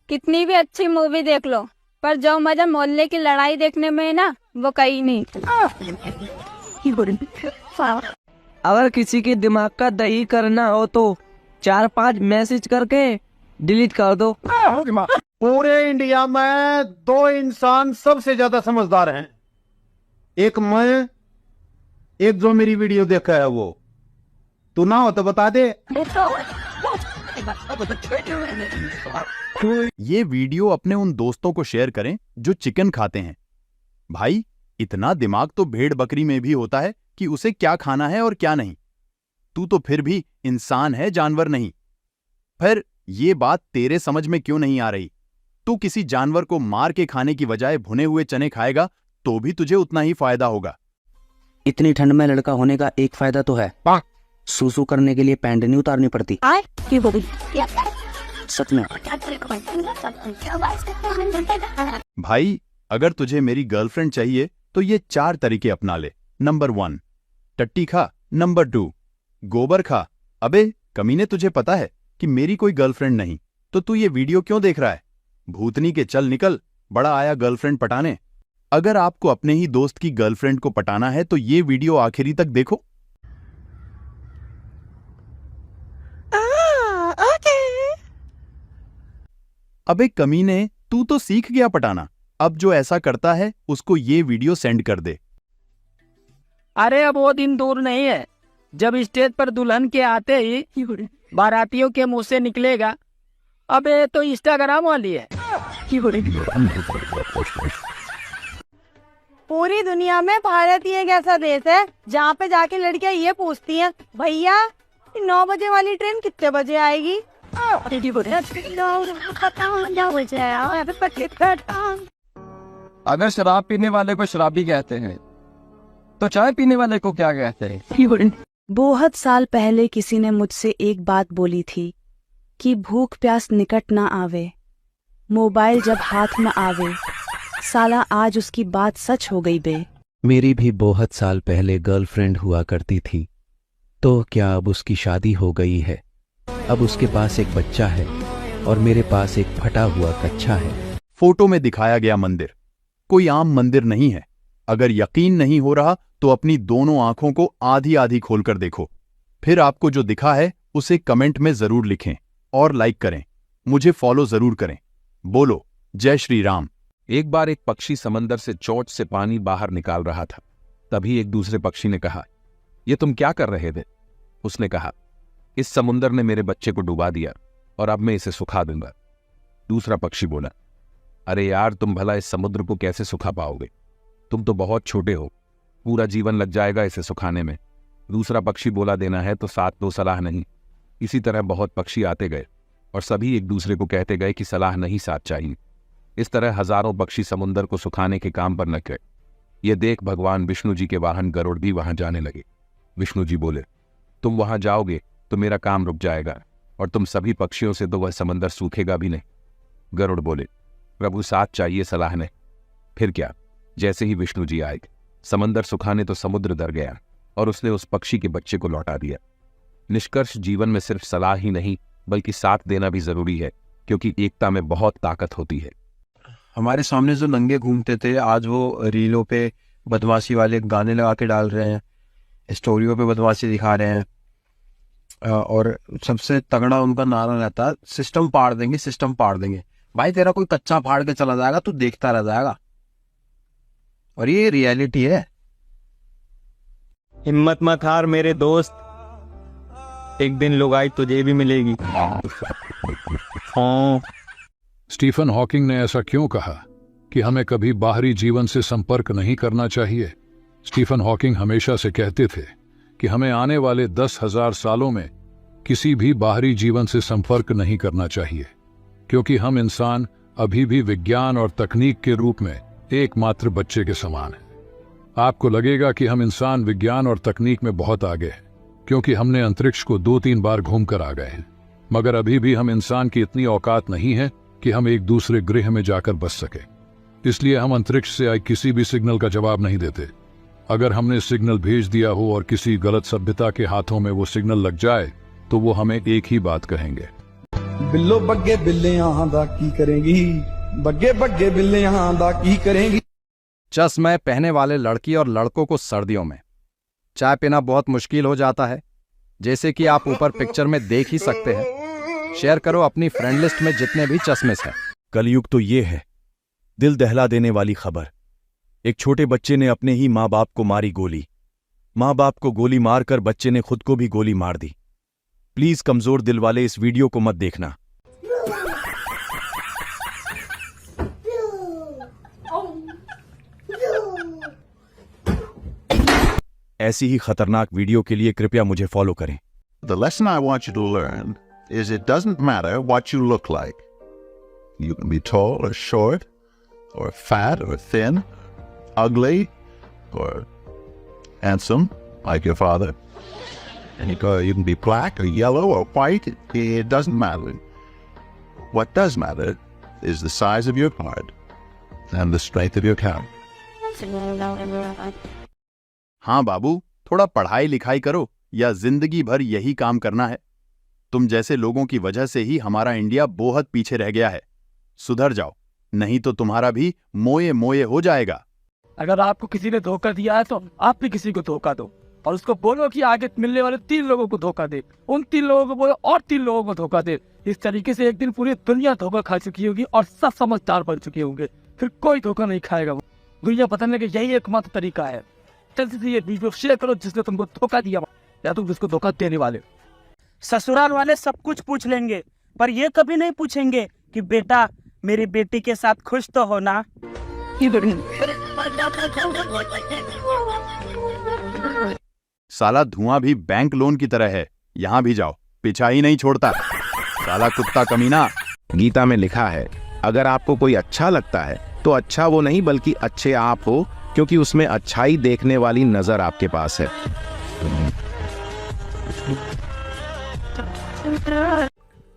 कितनी भी अच्छी मूवी देख लो, पर जो मजा मोहल्ले की लड़ाई देखने में है ना, वो कहीं नहीं। अगर किसी के दिमाग का दही करना हो तो 4-5 मैसेज करके डिलीट कर दो। पूरे इंडिया में 2 इंसान सबसे ज्यादा समझदार हैं, एक मैं, एक जो मेरी वीडियो देखा है वो। तू ना हो तो बता दे। ये वीडियो अपने उन दोस्तों को शेयर करें जो चिकन खाते हैं। भाई, इतना दिमाग तो भेड़ बकरी में भी होता है कि उसे क्या खाना है और क्या नहीं। तू तो फिर भी इंसान है, जानवर नहीं। फिर ये बात तेरे समझ में क्यों नहीं आ रही? तू किसी जानवर को मार के खाने की बजाय भुने हुए चने खाएगा तो भी तुझे उतना ही फायदा होगा। इतनी ठंड में लड़का होने का एक फायदा तो है, सूसू करने के लिए पैंट नहीं उतारनी पड़ती। सच में। भाई, अगर तुझे मेरी गर्लफ्रेंड चाहिए तो ये 4 तरीके अपना ले। नंबर 1, टट्टी खा। नंबर 2, गोबर खा। अबे कमीने, तुझे पता है कि मेरी कोई गर्लफ्रेंड नहीं, तो तू ये वीडियो क्यों देख रहा है? भूतनी के चल निकल, बड़ा आया गर्लफ्रेंड पटाने। अगर आपको अपने ही दोस्त की गर्लफ्रेंड को पटाना है तो ये वीडियो आखिरी तक देखो। अबे कमीने, तू तो सीख गया पटाना। अब जो ऐसा करता है उसको ये वीडियो सेंड कर दे। अरे अब वो दिन दूर नहीं है जब स्टेज पर दुल्हन के आते ही बारातियों के मुंह से निकलेगा, अबे तो इंस्टाग्राम वाली है। पूरी दुनिया में भारत ही एक ऐसा देश है जहाँ पे जाके लड़कियाँ ये पूछती हैं, भैया 9 बजे वाली ट्रेन कितने बजे आएगी? अगर शराब पीने वाले को शराबी कहते हैं तो चाय पीने वाले को क्या कहते हैं? बहुत साल पहले किसी ने मुझसे एक बात बोली थी कि भूख प्यास निकट ना आवे, मोबाइल जब हाथ में आवे। साला आज उसकी बात सच हो गई बे। मेरी भी बहुत साल पहले गर्लफ्रेंड हुआ करती थी, तो क्या अब उसकी शादी हो गई है? अब उसके पास एक बच्चा है और मेरे पास एक फटा हुआ कच्चा है। फोटो में दिखाया गया मंदिर कोई आम मंदिर नहीं है। अगर यकीन नहीं हो रहा तो अपनी दोनों आंखों को आधी आधी खोलकर देखो, फिर आपको जो दिखा है उसे कमेंट में जरूर लिखें और लाइक करें। मुझे फॉलो जरूर करें। बोलो जय श्री राम। एक बार एक पक्षी समंदर से चोंच से पानी बाहर निकाल रहा था। तभी एक दूसरे पक्षी ने कहा, ये तुम क्या कर रहे थे? उसने कहा, इस समुंदर ने मेरे बच्चे को डुबा दिया और अब मैं इसे सुखा दूंगा। दूसरा पक्षी बोला, अरे यार, तुम भला इस समुद्र को कैसे सुखा पाओगे? तुम तो बहुत छोटे हो, पूरा जीवन लग जाएगा इसे सुखाने में। दूसरा पक्षी बोला, देना है तो साथ दो, सलाह नहीं। इसी तरह बहुत पक्षी आते गए और सभी एक दूसरे को कहते गए कि सलाह नहीं, साथ चाहिए। इस तरह हजारों पक्षी समुंदर को सुखाने के काम पर लग गए। ये देख भगवान विष्णु जी के वाहन गरुड़ भी वहां जाने लगे। विष्णु जी बोले, तुम वहां जाओगे तो मेरा काम रुक जाएगा और तुम सभी पक्षियों से तो वह समंदर सूखेगा भी नहीं। गरुड़ बोले, प्रभु साथ चाहिए, सलाह नहीं। फिर क्या, जैसे ही विष्णु जी आए, समंदर सुखाने तो समुद्र डर गया और उसने उस पक्षी के बच्चे को लौटा दिया। निष्कर्ष, जीवन में सिर्फ सलाह ही नहीं बल्कि साथ देना भी जरूरी है, क्योंकि एकता में बहुत ताकत होती है। हमारे सामने जो नंगे घूमते थे, आज वो रीलों पे बदमाशी वाले गाने लगा के डाल रहे हैं, स्टोरियों पे बदमाशी दिखा रहे हैं, और सबसे तगड़ा उनका नारा रहता है, सिस्टम पाड़ देंगे, सिस्टम पाड़ देंगे। भाई, तेरा कोई कच्चा फाड़ के चला जाएगा, तू देखता रह जाएगा। और ये रियलिटी है। हिम्मत मत हार मेरे दोस्त, एक दिन लुगाई तुझे भी मिलेगी। हाँ। स्टीफन हॉकिंग ने ऐसा क्यों कहा कि हमें कभी बाहरी जीवन से संपर्क नहीं करना चाहिए? स्टीफन हॉकिंग हमेशा से कहते थे कि हमें आने वाले 10,000 सालों में किसी भी बाहरी जीवन से संपर्क नहीं करना चाहिए, क्योंकि हम इंसान अभी भी विज्ञान और तकनीक के रूप में एकमात्र बच्चे के समान हैं। आपको लगेगा कि हम इंसान विज्ञान और तकनीक में बहुत आगे हैं, क्योंकि हमने अंतरिक्ष को 2-3 बार घूमकर आ गए हैं, मगर अभी भी हम इंसान की इतनी औकात नहीं है कि हम एक दूसरे ग्रह में जाकर बस सके। इसलिए हम अंतरिक्ष से आए किसी भी सिग्नल का जवाब नहीं देते। अगर हमने सिग्नल भेज दिया हो और किसी गलत सभ्यता के हाथों में वो सिग्नल लग जाए तो वो हमें एक ही बात कहेंगे, बिल्लो बग्गे बिल्लियां दा की करेंगी, बग्गे बग्गे बिल्लियां दा की करेंगी। चश्मे पहने वाले लड़की और लड़कों को सर्दियों में चाय पीना बहुत मुश्किल हो जाता है, जैसे कि आप ऊपर पिक्चर में देख ही सकते हैं। शेयर करो अपनी फ्रेंड लिस्ट में जितने भी चश्मेस हैं। कलयुग तो ये है, दिल दहला देने वाली खबर। एक छोटे बच्चे ने अपने ही माँ बाप को मारी गोली। माँ बाप को गोली मारकर बच्चे ने खुद को भी गोली मार दी। प्लीज कमजोर दिल वाले इस वीडियो को मत देखना। ऐसी ही खतरनाक वीडियो के लिए कृपया मुझे फॉलो करें। The lesson I want you to learn is it doesn't matter what you look like. You can be tall or short, or fat or thin, ugly or handsome, like your father. And you can be black or yellow or white. It doesn't matter. What does matter is the size of your heart and the strength of your character. हाँ बाबू, थोड़ा पढ़ाई लिखाई करो या जिंदगी भर यही काम करना है? तुम जैसे लोगों की वजह से ही हमारा इंडिया बहुत पीछे रह गया है। सुधर जाओ, नहीं तो तुम्हारा भी मोये मोये हो जाएगा। अगर आपको किसी ने धोखा दिया है तो आप भी किसी को धोखा दो और उसको बोलो कि आगे मिलने वाले 3 लोगों को धोखा दे, उन 3 लोगों को बोलो और 3 लोगों को धोखा दे। इस तरीके से एक दिन पूरी दुनिया धोखा खा चुकी होगी और सब समझदार बन चुके होंगे, फिर कोई धोखा नहीं खाएगा। दुनिया बदलने का यही एकमात्र तरीका है। जल्दी से ये वीडियो शेयर करो जिसने तुमको धोखा दिया या तुम जिसको धोखा देने वाले। ससुराल वाले सब कुछ पूछ लेंगे, पर ये कभी नहीं पूछेंगे कि बेटा मेरी बेटी के साथ खुश तो हो ना। साला धुआं भी बैंक लोन की तरह है, यहां भी जाओ, पीछा ही नहीं छोड़ता। साला कुत्ता कमीना। गीता में लिखा है, अगर आपको कोई अच्छा लगता है तो अच्छा वो नहीं बल्कि अच्छे आप हो, क्योंकि उसमें अच्छाई देखने वाली नजर आपके पास है।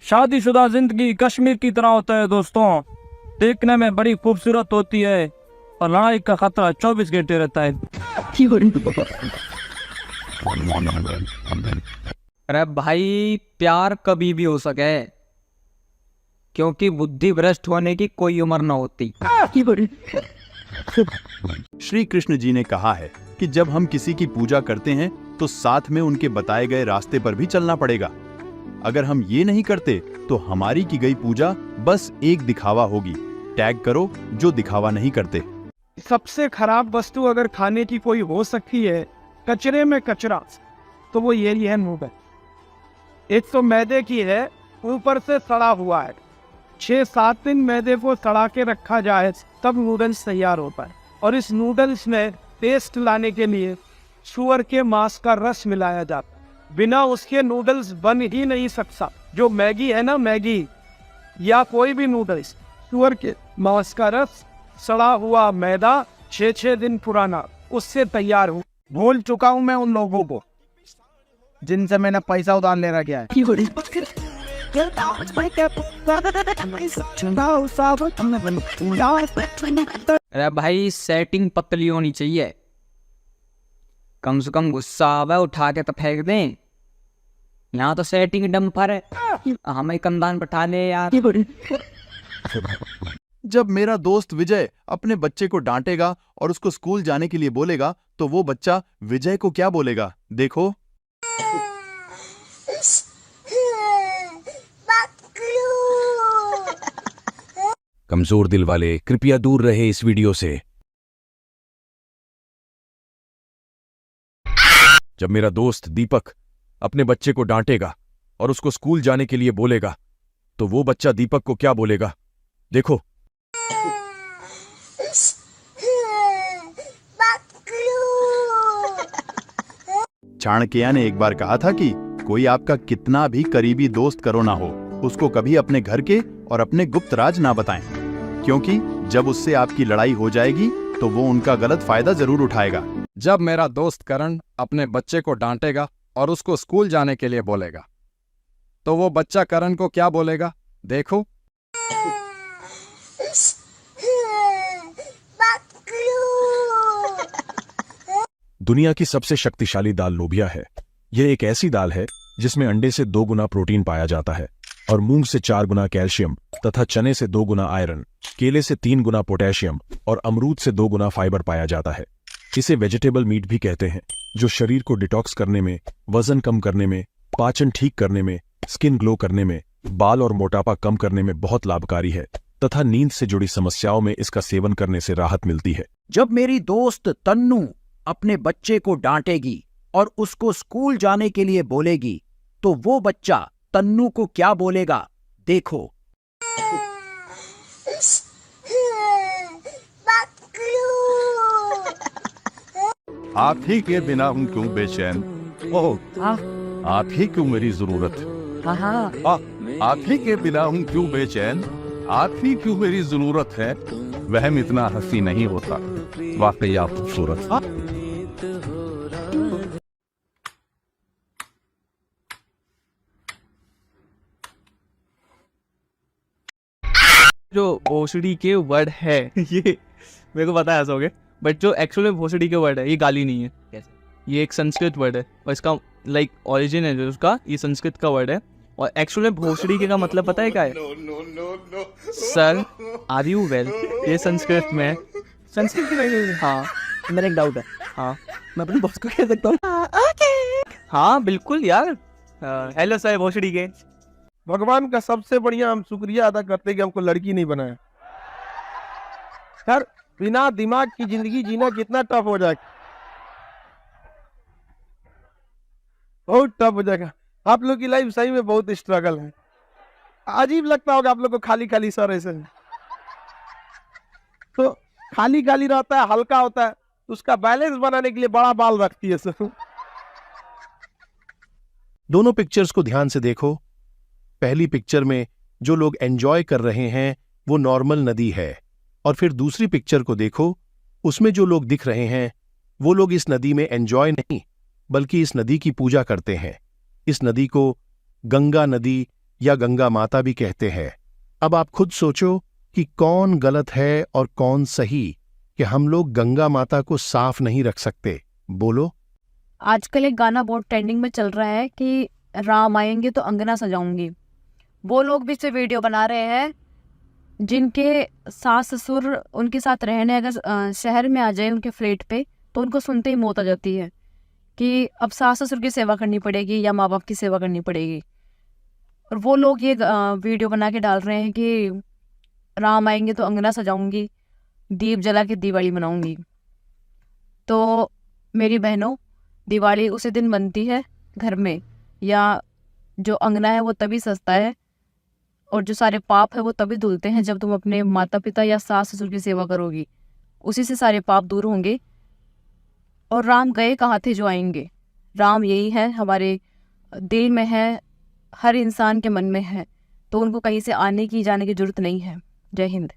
शादीशुदा जिंदगी कश्मीर की तरह होता है दोस्तों, देखने में बड़ी खूबसूरत होती है और लड़ाई का खतरा 24 घंटे रहता है। अरे भाई, प्यार कभी भी हो सके, क्योंकि बुद्धि भ्रष्ट होने की कोई उम्र न होती। श्री कृष्ण जी ने कहा है कि जब हम किसी की पूजा करते हैं तो साथ में उनके बताए गए रास्ते पर भी चलना पड़ेगा। अगर हम ये नहीं करते तो हमारी की गई पूजा बस एक दिखावा होगी। टैग करो जो दिखावा नहीं करते। सबसे खराब वस्तु अगर खाने की कोई हो सकती है, कचरे में कचरा, तो वो यही है नूडल। एक तो मैदे की है, ऊपर से सड़ा हुआ है। 6-7 दिन मैदे को सड़ा के रखा जाए तब नूडल्स तैयार होता है। और इस नूडल्स में टेस्ट लाने के लिए सुअर के मांस का रस मिलाया जाता है। बिना उसके नूडल्स बन ही नहीं सकता। जो मैगी है ना, मैगी या कोई भी नूडल्स, सुअर के मांस का रस, सड़ा हुआ मैदा, 6-6 दिन पुराना, उससे तैयार हूँ। भूल चुका हूँ मैं उन लोगों को जिनसे मैंने पैसा उधार ले रखा है। अरे भाई, सेटिंग पतली होनी चाहिए, कम से कम गुस्सा आवे उठा के तो फेंक दें। यहाँ तो सेटिंग डंपर है, हमें कंधान बैठा ले यार। जब मेरा दोस्त विजय अपने बच्चे को डांटेगा और उसको स्कूल जाने के लिए बोलेगा तो वो बच्चा विजय को क्या बोलेगा, देखो। कमजोर दिल वाले कृपया दूर रहे इस वीडियो से। जब मेरा दोस्त दीपक अपने बच्चे को डांटेगा और उसको स्कूल जाने के लिए बोलेगा तो वो बच्चा दीपक को क्या बोलेगा, देखो। चाणक्य ने एक बार कहा था कि कोई आपका कितना भी करीबी दोस्त करो ना हो, उसको कभी अपने घर के और अपने गुप्त राज ना बताएं, क्योंकि जब उससे आपकी लड़ाई हो जाएगी तो वो उनका गलत फायदा जरूर उठाएगा। जब मेरा दोस्त करण अपने बच्चे को डांटेगा और उसको स्कूल जाने के लिए बोलेगा तो वो बच्चा करण को क्या बोलेगा, देखो। दुनिया की सबसे शक्तिशाली दाल लोबिया है। यह एक ऐसी दाल है जिसमें अंडे से 2 गुना प्रोटीन पाया जाता है और मूंग से 4 गुना कैल्शियम तथा चने से 2 गुना आयरन, केले से 3 गुना पोटेशियम और अमरूद से 2 गुना फाइबर पाया जाता है। इसे वेजिटेबल मीट भी कहते हैं, जो शरीर को डिटॉक्स करने में, वजन कम करने में, पाचन ठीक करने में, स्किन ग्लो करने में, बाल और मोटापा कम करने में बहुत लाभकारी है तथा नींद से जुड़ी समस्याओं में इसका सेवन करने से राहत मिलती है। जब मेरी दोस्त तन्नू अपने बच्चे को डांटेगी और उसको स्कूल जाने के लिए बोलेगी, तो वो बच्चा तन्नू को क्या बोलेगा, देखो। आप ही के बिना हूँ क्यों बेचैन, ओह आप ही क्यों मेरी जरूरत है, आप ही के बिना हूँ क्यों बेचैन, आप ही क्यों मेरी जरूरत है। वहम इतना हंसी नहीं होता, वाकई आप खूबसूरत। जो भोसड़ी के वर्ड है ये मेरे को पता है हंसोगे, बट जो एक्चुअल में भोसड़ी के वर्ड है ये गाली नहीं है। कैसे? ये एक संस्कृत वर्ड है और इसका लाइक ऑरिजिन है जो उसका, ये संस्कृत का वर्ड है और एक्चुअल में भोसड़ी के का मतलब पता है क्या है? सर आर यू वेल, ये संस्कृत में है। संस्कृत की नहीं? हाँ मेरा एक डाउट है। हाँ मैं अपने बॉस को कह सकता हूँ? हाँ बिल्कुल यार। हेलो सर भोसड़ी के। भगवान का सबसे बढ़िया हम शुक्रिया अदा करते हैं कि हमको लड़की नहीं बनाया। यार बिना दिमाग की जिंदगी जीना कितना टफ हो जाएगा, बहुत टफ हो जाएगा। आप लोग की लाइफ सही में बहुत स्ट्रगल है। अजीब लगता होगा आप लोग को खाली खाली सर ऐसे, तो खाली खाली रहता है, हल्का होता है, उसका बैलेंस बनाने के लिए बड़ा बाल रखती है सर। दोनों पिक्चर्स को ध्यान से देखो। पहली पिक्चर में जो लोग एंजॉय कर रहे हैं वो नॉर्मल नदी है, और फिर दूसरी पिक्चर को देखो, उसमें जो लोग दिख रहे हैं वो लोग इस नदी में एंजॉय नहीं बल्कि इस नदी की पूजा करते हैं। इस नदी को गंगा नदी या गंगा माता भी कहते हैं। अब आप खुद सोचो कि कौन गलत है और कौन सही कि हम लोग गंगा माता को साफ नहीं रख सकते। बोलो। आजकल एक गाना बहुत ट्रेंडिंग में चल रहा है कि राम आएंगे तो अंगना सजाऊंगी। वो लोग भी इस पे वीडियो बना रहे हैं जिनके सास ससुर उनके साथ रहने अगर शहर में आ जाए उनके फ्लैट पे, तो उनको सुनते ही मौत आ जाती है कि अब सास ससुर की सेवा करनी पड़ेगी या माँ बाप की सेवा करनी पड़ेगी। और वो लोग ये वीडियो बना के डाल रहे हैं कि राम आएंगे तो अंगना सजाऊंगी, दीप जला के दिवाली मनाऊंगी। तो मेरी बहनों, दिवाली उसी दिन बनती है घर में, या जो अंगना है वो तभी सजता है, और जो सारे पाप है वो तभी धुलते हैं जब तुम अपने माता पिता या सास ससुर की सेवा करोगी। उसी से सारे पाप दूर होंगे। और राम गए कहाँ थे जो आएंगे? राम यही है, हमारे दिल में है, हर इंसान के मन में है, तो उनको कहीं से आने की जाने की जरूरत नहीं है। जय हिंद।